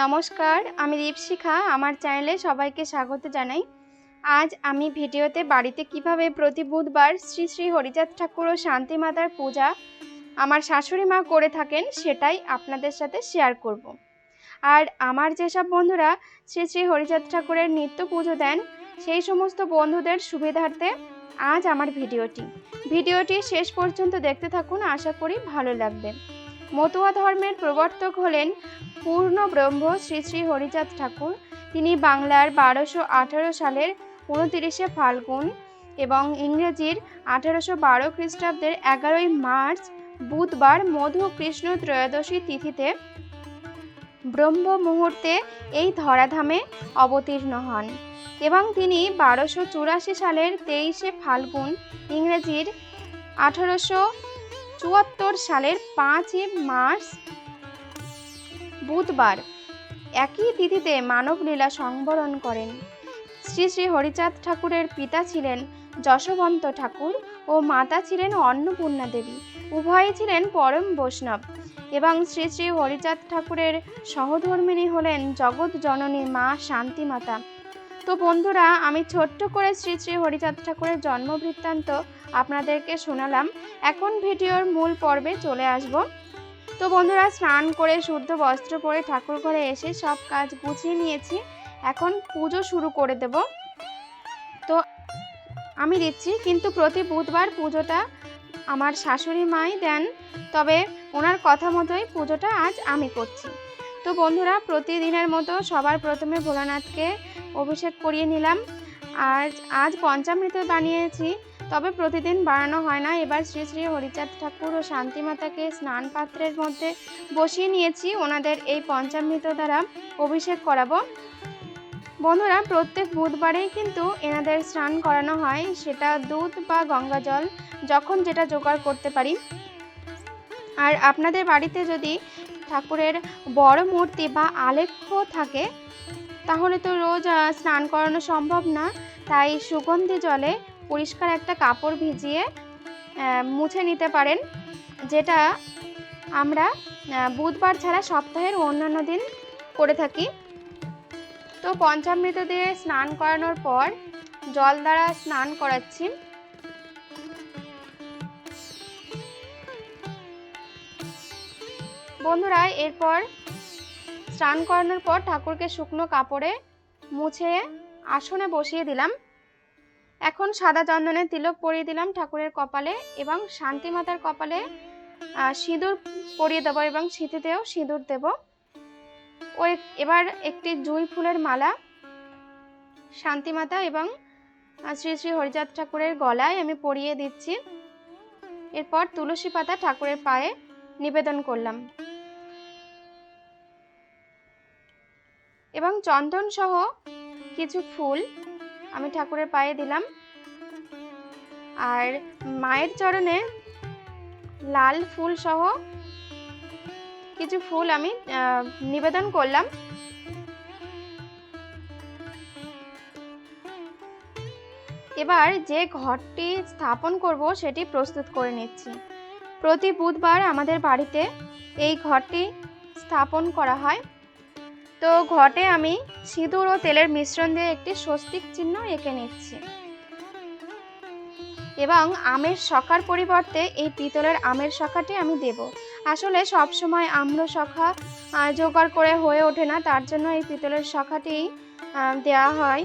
নমস্কার, আমি দীপশিখা। আমার চ্যানেলে সবাইকে স্বাগত জানাই। আজ আমি ভিডিওতে বাড়িতে কিভাবে প্রতি বুধবার শ্রী শ্রী হরিচাঁদ ঠাকুর ও শান্তি মাতার পূজা আমার শাশুড়ি মা করে থাকেন সেটাই আপনাদের সাথে শেয়ার করব। আর আমার যেসব বন্ধুরা শ্রী শ্রী হরিচাঁদ ঠাকুরের নিত্য পুজো দেন সেই সমস্ত বন্ধুদের সুবিধার্থে আজ আমার ভিডিওটি শেষ পর্যন্ত দেখতে থাকুন, আশা করি ভালো লাগবে। মতুয়া ধর্মের প্রবর্তক হলেন পূর্ণ ব্রহ্ম শ্রী শ্রী হরিচাঁদ ঠাকুর। তিনি বাংলার 1218 সালের 29শে ফাল্গুন এবং ইংরেজির 1812 খ্রিস্টাব্দের 11ই মার্চ বুধবার মধু কৃষ্ণ ত্রয়োদশী তিথিতে ব্রহ্ম মুহূর্তে এই ধরাধামে অবতীর্ণ হন এবং তিনি 1284 সালের 23শে ফাল্গুন ইংরেজির 1874 সালের 5ই মার্চ বুধবার একই তিথিতে মানব লীলা সংবরণ করেন। শ্রী শ্রী হরিচাঁদ ঠাকুরের পিতা ছিলেন যশবন্ত ঠাকুর ও মাতা ছিলেন অন্নপূর্ণা দেবী। উভয়ই ছিলেন পরম বৈষ্ণব এবং শ্রী শ্রী হরিচাঁদ ঠাকুরের সহধর্মিণী হলেন জগৎ জননী মা শান্তি মাতা। তো বন্ধুরা, আমি ছোট্ট করে শ্রী শ্রী হরিচাঁদ ঠাকুরের জন্ম বৃত্তান্ত আপনাদেরকে শোনালাম। এখন ভিডিওর মূল পর্বে চলে আসব। তো বন্ধুরা, স্নান করে শুদ্ধ বস্ত্র পরে ঠাকুর ঘরে এসে সব কাজ গুছিয়ে নিয়েছি। এখন পুজো শুরু করে দেব। তো আমি দিচ্ছি, কিন্তু প্রতি বুধবার পুজোটা আমার শাশুড়ি মাই দেন, তবে ওনার কথা মতোই পুজোটা আজ আমি করছি। তো বন্ধুরা, প্রতিদিনের মতো সবার প্রথমে ভোলানাথকে অভিষেক করিয়ে নিলাম। আজ পঞ্চামৃত বানিয়েছি, তবে প্রতিদিন বানানো হয় না। এবার শ্রী শ্রী হরিচাঁদ ঠাকুর ও শান্তি মাতাকে স্নান পাত্রের মধ্যে বসিয়ে নিয়েছি। ওনাদের এই পঞ্চামৃত দ্বারা অভিষেক করাবো। বন্ধুরা, প্রত্যেক বুধবারেই কিন্তু এনাদের স্নান করানো হয়, সেটা দুধ বা গঙ্গা জল যখন যেটা জোগাড় করতে পারি। আর আপনাদের বাড়িতে যদি ঠাকুরের বড় মূর্তি বা আলেখ্য থাকে তাহলে তো রোজ স্নান করানো সম্ভব না, তাই সুগন্ধি জলে পরিষ্কার একটা কাপড় ভিজিয়ে মুছে নিতে পারেন, যেটা আমরা বুধবার ছাড়া সপ্তাহের অন্যান্য দিন করে থাকি। তো পঞ্চামৃত দিয়ে স্নান করানোর পর জল দ্বারা স্নান করাচ্ছি। বন্ধুরা, এরপর স্নান করানোর পর ঠাকুরকে শুকনো কাপড়ে মুছে আসনে বসিয়ে দিলাম। এখন সাদা চন্দনের তিলক পরিয়ে দিলাম ঠাকুরের কপালে এবং শান্তি মাতার কপালে সিঁদুর পরিয়ে দেবো এবং সিঁথিতেও সিঁদুর দেব। এবার একটি জুঁই ফুলের মালা শান্তি মাতা এবং শ্রী শ্রী হরিচাঁদ ঠাকুরের গলায় আমি পরিয়ে দিচ্ছি। এরপর তুলসী পাতা ঠাকুরের পায়ে নিবেদন করলাম এবং চন্দন সহ কিছু ফুল আমি ঠাকুরের পায়ে দিলাম। আর মায়ের চরণে লাল ফুল সহ কিছু ফুল আমি নিবেদন করলাম। এবার যে ঘরটি স্থাপন করব সেটি প্রস্তুত করে নিচ্ছি। প্রতি বুধবার আমাদের বাড়িতে এই ঘরটি স্থাপন করা হয়। তো ঘটে আমি সিঁদুর ও তেলের মিশ্রণ দিয়ে একটি স্বস্তিক চিহ্ন এঁকে নিচ্ছি এবং আমের শখার পরিবর্তে এই পিতলের আমের শখাটি আমি দেব। আসলে সব সময় আম্র শখা জোগাড় করে হয়ে ওঠে না, তার জন্য এই পিতলের শখাটি দেওয়া হয়।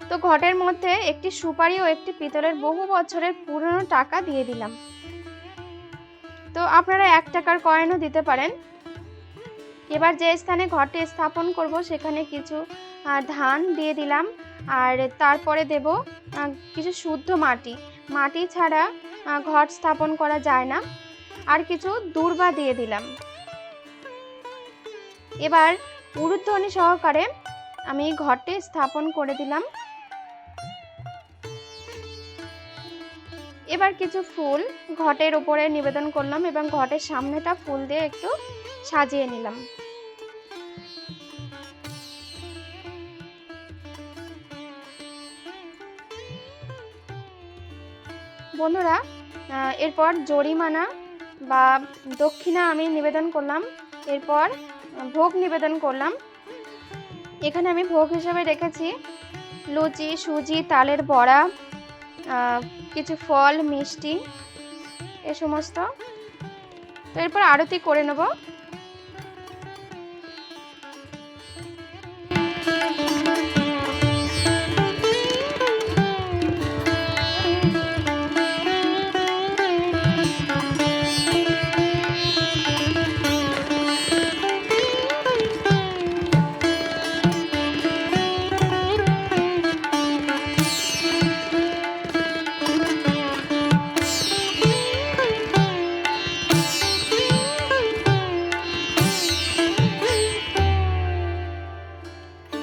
তো ঘটের মধ্যে একটি সুপারি ও একটি পিতলের বহু বছরের পুরনো টাকা দিয়ে দিলাম। তো আপনারা 1 টাকার কয়েনও দিতে পারেন। এবার যে স্থানে ঘরটি স্থাপন করব সেখানে কিছু ধান দিয়ে দিলাম, আর তারপরে দেব কিছু শুদ্ধ মাটি ছাড়া ঘর স্থাপন করা যায় না, আর কিছু দূর্বা দিয়ে দিলাম। এবার উরুধ্বনি সহকারে আমি ঘরটি স্থাপন করে দিলাম। এবার কিছু ফুল ঘটের উপরে নিবেদন করলাম এবং ঘটের সামনেটা ফুল দিয়ে একটু সাজিয়ে নিলাম। বন্ধুরা, এরপর জরিমানা বা দক্ষিণা আমি নিবেদন করলাম। এরপর ভোগ নিবেদন করলাম। এখানে আমি ভোগ হিসেবে রেখেছি লুচি, সুজি, তালের বড়া, কিছু ফল, মিষ্টি, এ সমস্ত। তো এরপর আরতি করে নেব।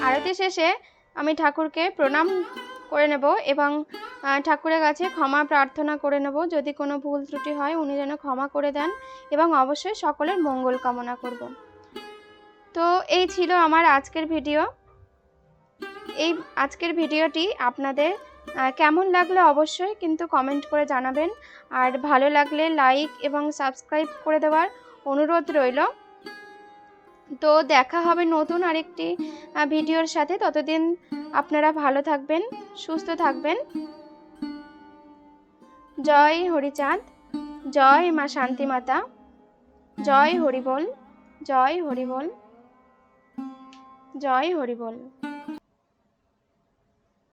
আরতি শেষে আমি ঠাকুরকে প্রণাম করে নেব এবং ঠাকুরের কাছে ক্ষমা প্রার্থনা করে নেব। যদি কোনো ভুল ত্রুটি হয় উনি যেন ক্ষমা করে দেন এবং অবশ্যই সকলের মঙ্গল কামনা করব। তো এই ছিল আমার আজকের ভিডিও। এই আজকের ভিডিওটি আপনাদের কেমন লাগলো অবশ্যই কিন্তু কমেন্ট করে জানাবেন। আর ভালো লাগলে লাইক এবং সাবস্ক্রাইব করে দেওয়ার অনুরোধ রইল। তো দেখা হবে নতুন আরেকটি ভিডিওর সাথে। ততদিন আপনারা ভালো থাকবেন, সুস্থ থাকবেন। জয় হরিচাঁদ, জয় মা শান্তি মাতা, জয় হরিবোল, জয় হরিবোল, জয় হরিবোল।